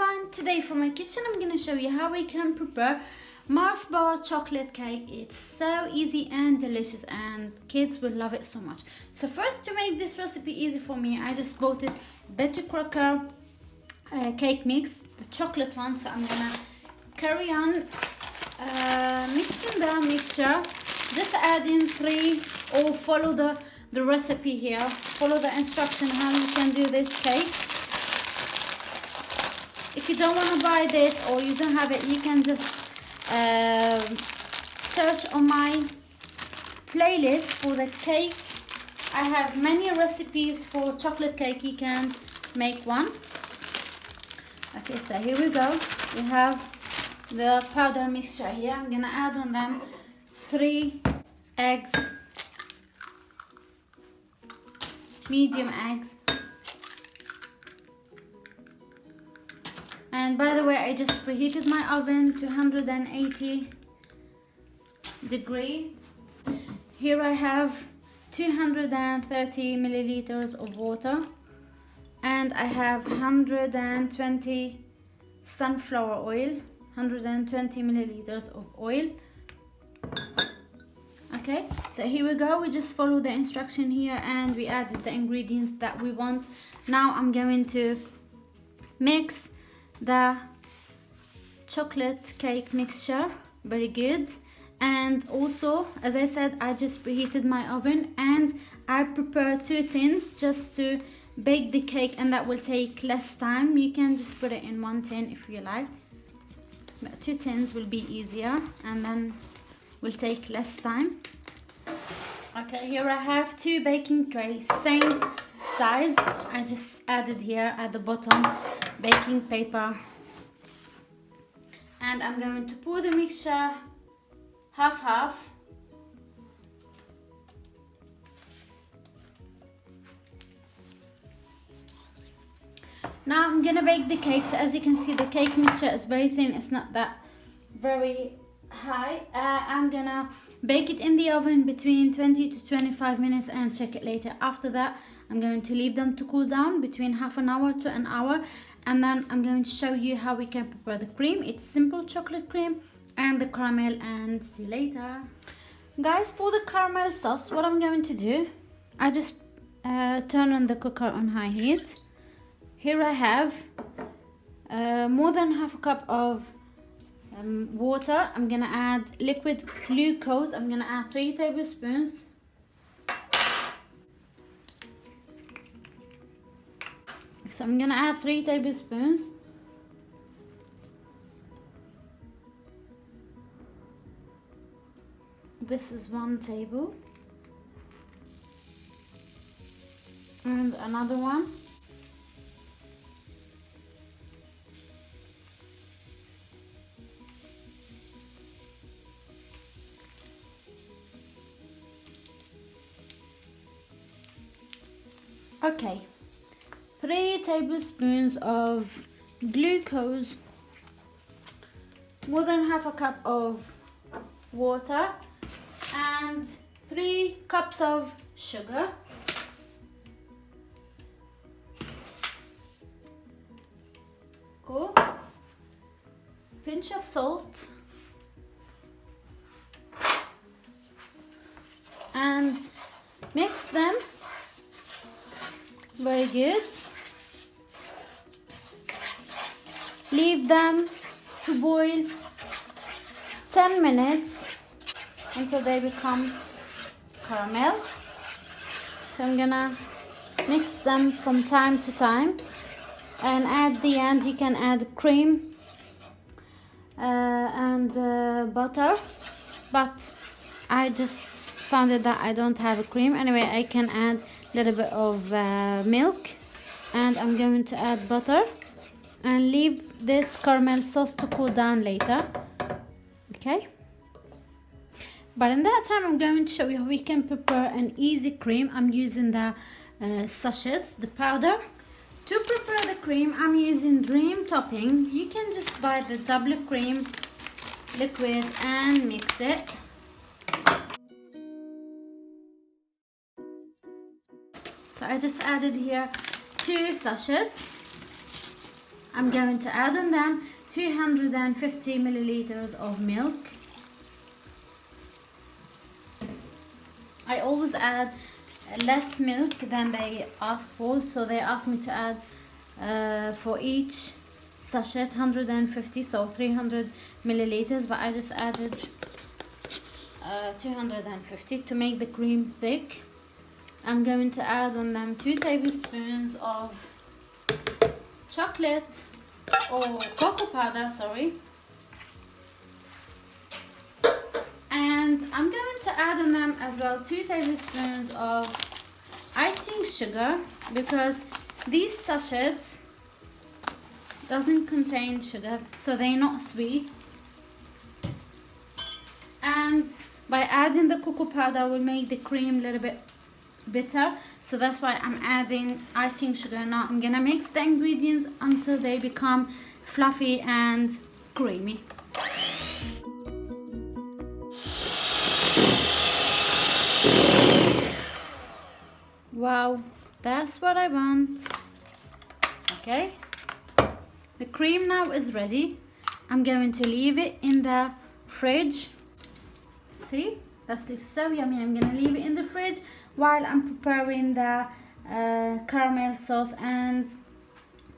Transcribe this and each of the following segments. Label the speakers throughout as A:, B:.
A: everyone, today for my kitchen I'm gonna show you how we can prepare Mars bar chocolate cake. It's so easy and delicious and kids will love it so much. So first, to make this recipe easy for me, I just bought it Better Cracker cake mix, the chocolate one. So I'm gonna carry on mixing the mixture. Just add in 3 or follow the recipe here, follow the instruction how you can do this cake. If you don't want to buy this or you don't have it, you can just search on my playlist for the cake. I have many recipes for chocolate cake. You can make one. Okay, so here we go. We have the powder mixture here. I'm gonna add on them 3 eggs, medium eggs. And by the way, I just preheated my oven to 180 degrees. Here I have 230 milliliters of water, and I have 120 sunflower oil, 120 milliliters of oil. Okay, so here we go. We just follow the instruction here and we added the ingredients that we want. Now I'm going to mix the chocolate cake mixture very good. And also, as I said, I just preheated my oven and I prepared 2 tins just to bake the cake, and that will take less time. You can just put it in 1 tin if you like, but 2 tins will be easier and then will take less time. Okay, here I have 2 baking trays, same size. I just added here at the bottom baking paper, and I'm going to pour the mixture half. Now I'm gonna bake the cake. So as you can see, the cake mixture is very thin, it's not that very high. I'm gonna bake it in the oven between 20 to 25 minutes and check it later. After that, I'm going to leave them to cool down between half an hour to an hour, and then I'm going to show you how we can prepare the cream. It's simple chocolate cream and the caramel, and see you later. Guys, for the caramel sauce, what I'm going to do, I just turn on the cooker on high heat. Here I have more than half a cup of water. I'm gonna add liquid glucose. I'm gonna add 3 tablespoons. So I'm gonna add 3 tablespoons. This is 1 table. And another one. Okay, 3 tablespoons of glucose, more than half a cup of water, and 3 cups of sugar. Cool. Pinch of salt, and mix them very good. Leave them to boil 10 minutes until they become caramel. So I'm gonna mix them from time to time, and at the end you can add cream and butter, but I just found it that I don't have a cream. Anyway, I can add a little bit of milk, and I'm going to add butter and leave this caramel sauce to cool down later. Okay, but in that time I'm going to show you how we can prepare an easy cream. I'm using the sachets, the powder. To prepare the cream, I'm using Dream Topping. You can just buy the double cream liquid and mix it. So I just added here 2 sachets. I'm going to add on them 250 milliliters of milk. I always add less milk than they ask for, so they asked me to add for each sachet 150, so 300 milliliters, but I just added 250 to make the cream thick. I'm going to add on them 2 tablespoons of chocolate or cocoa powder, sorry. And I'm going to add on them as well 2 tablespoons of icing sugar, because these sachets doesn't contain sugar, so they're not sweet. And by adding the cocoa powder will make the cream a little bit bitter, so that's why I'm adding icing sugar. Now I'm gonna mix the ingredients until they become fluffy and creamy. Wow, that's what I want. Okay, the cream now is ready. I'm going to leave it in the fridge. See, that looks so yummy. I'm gonna leave it in the fridge while I'm preparing the caramel sauce and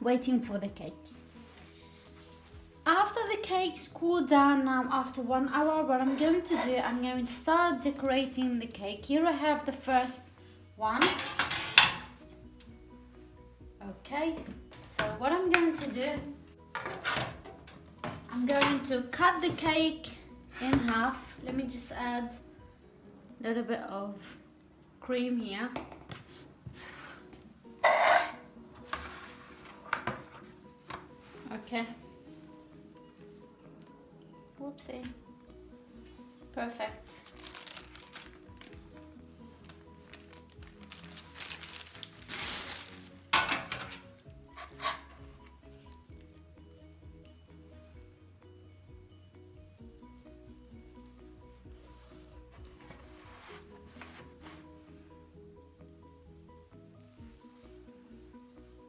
A: waiting for the cake. After the cake's cooled down now, after 1 hour, what I'm going to do, I'm going to start decorating the cake. Here I have the first one. Okay, so what I'm going to do, I'm going to cut the cake in half. Let me just add a little bit of cream here. Okay. Whoopsie. Perfect.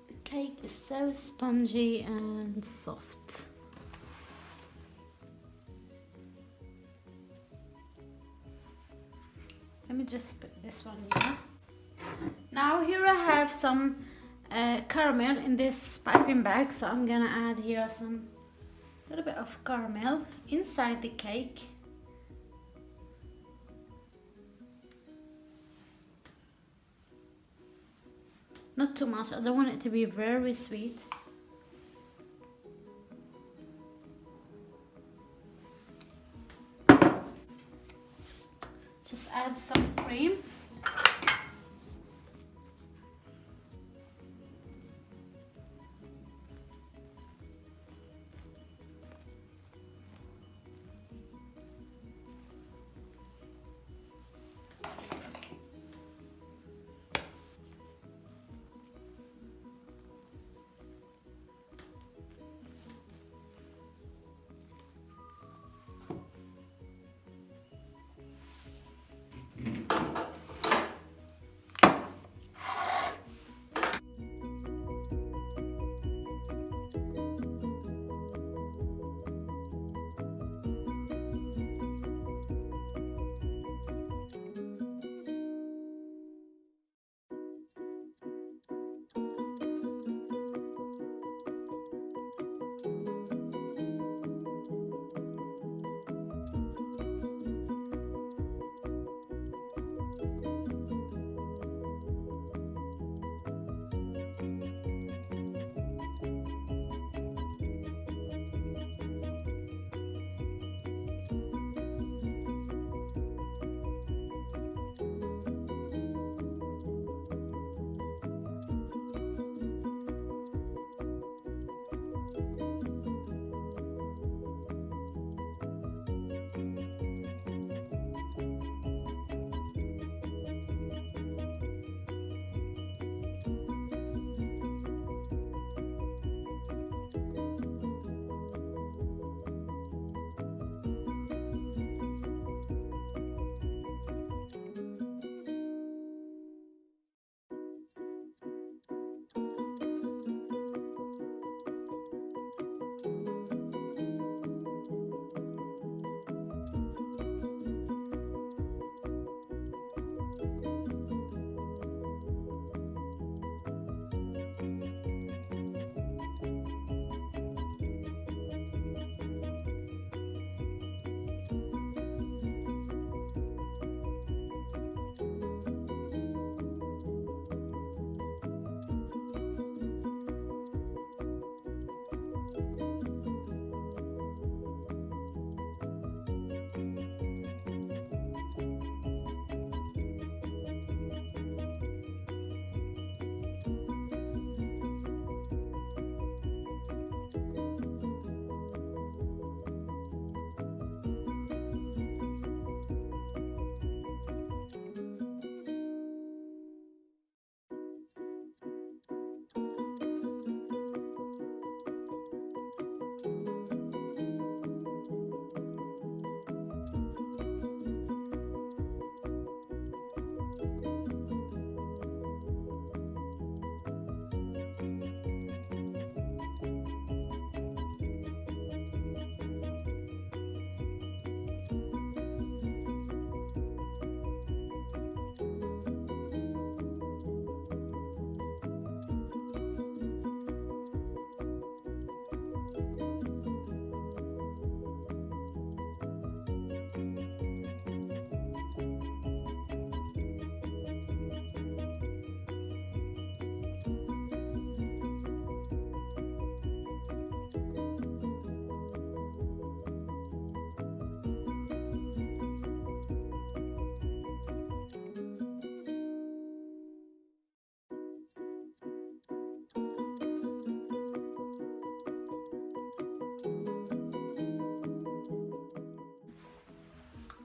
A: The cake is so spongy and soft. Let me just put this one here. Now here I have some caramel in this piping bag, so I'm gonna add here some little bit of caramel inside the cake. Not too much, I don't want it to be very sweet. Just add some cream.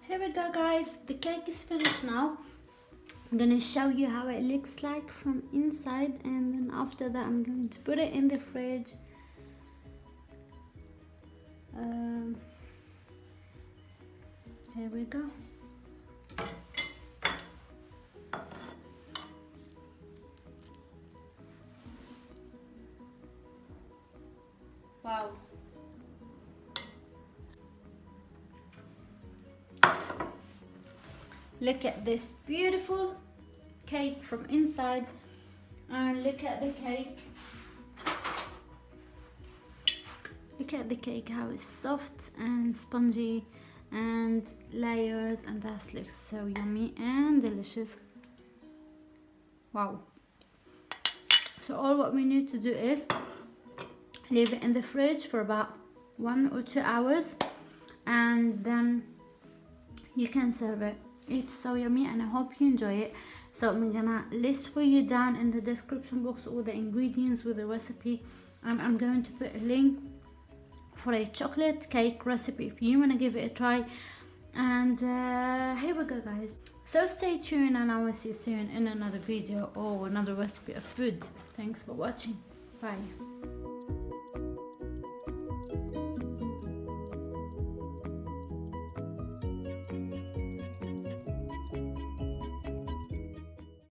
A: Here we go, guys, the cake is finished now. I'm gonna show you how it looks like from inside, and then after that I'm going to put it in the fridge. Here we go. Wow. Look at this beautiful cake from inside, and look at the cake. Look at the cake, how it's soft and spongy and layers, and that looks so yummy and delicious. Wow. So all what we need to do is leave it in the fridge for about 1 or 2 hours, and then you can serve it. It's so yummy, and I hope you enjoy it. So I'm gonna list for you down in the description box all the ingredients with the recipe, and I'm going to put a link for a chocolate cake recipe if you want to give it a try. And here we go, guys. So stay tuned, and I will see you soon in another video or another recipe of food. Thanks for watching. Bye.